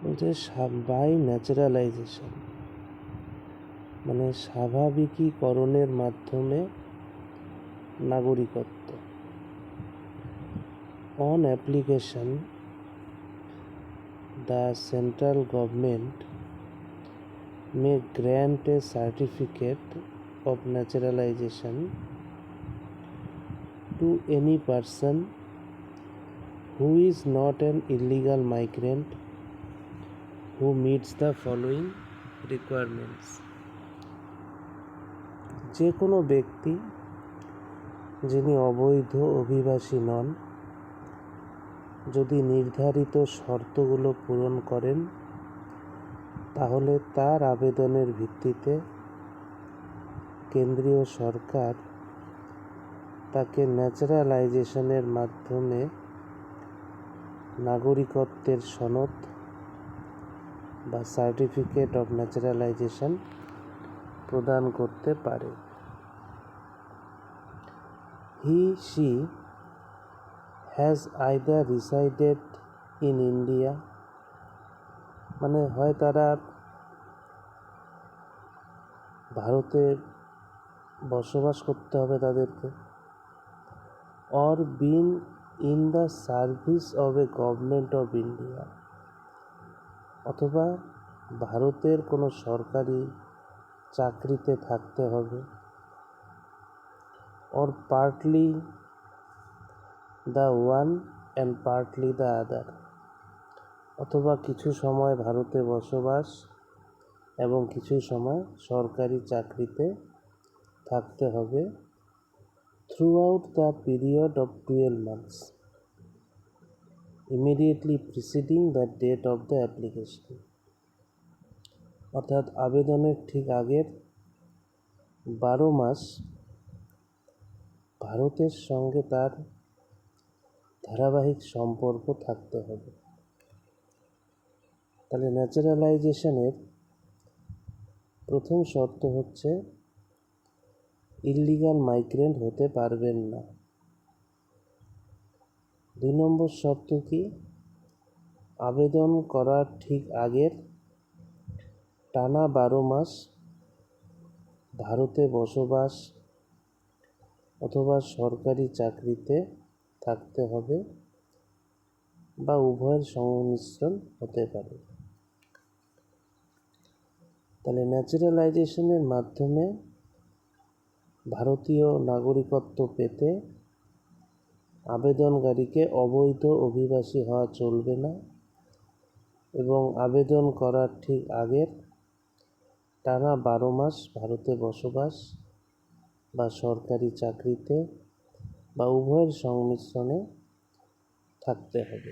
বলছে by naturalisation, মানে স্বাভাবিকীকরণের মাধ্যমে নাগরিকত্ব। On application the central government may grant a certificate of naturalization to any person who is not an illegal migrant who meets the following requirements. যে কোনো ব্যক্তি যিনি অবৈধ অভিবাসী নন, যদি নির্ধারিত শর্তগুলো পূরণ করেন, তাহলে তার আবেদনের ভিত্তিতে কেন্দ্রীয় সরকার তাকে ন্যাচারালাইজেশনের মাধ্যমে নাগরিকত্বের সনদ বা সার্টিফিকেট অফ ন্যাচারালাইজেশন প্রদান করতে পারে। He/she has either resided in India, মানে হয় তারা ভারতে বসবাস করতে হবে তাদেরকে, or been in the service of a government of India, অথবা ভারতের কোনো সরকারি চাকরিতে থাকতে হবে, or partly the one and partly the other, অথবা কিছু সময় ভারতে বসবাস এবং কিছু সময় সরকারি চাকরিতে থাকতে হবে, throughout the period of 12 months immediately preceding the date of the application, অর্থাৎ আবেদনের ঠিক আগের 12 মাস ভারতের সঙ্গে তার ধারাবাহিক সম্পর্ক থাকতে হবে। তাহলে ন্যাচারালাইজেশনের প্রথম শর্ত হচ্ছে ইললিগাল মাইগ্রেন্ট হতে পারবেন না। 2 নম্বর শর্ত কি? আবেদন করার ঠিক আগের টানা 12 মাস ভারতে বসবাস অথবা সরকারি চাকরিতে থাকতে হবে বা উভয়ের সংমিশ্রণ হতে পারে। তাহলে ন্যাচারালাইজেশনের মাধ্যমে ভারতীয় নাগরিকত্ব পেতে আবেদনকারীকে অবৈধ অভিবাসী হওয়া চলবে না এবং আবেদন করার ঠিক আগের টানা 12 মাস ভারতে বসবাস বা সরকারি চাকরিতে বা উভয়ের সংমিশ্রণে থাকতে হবে।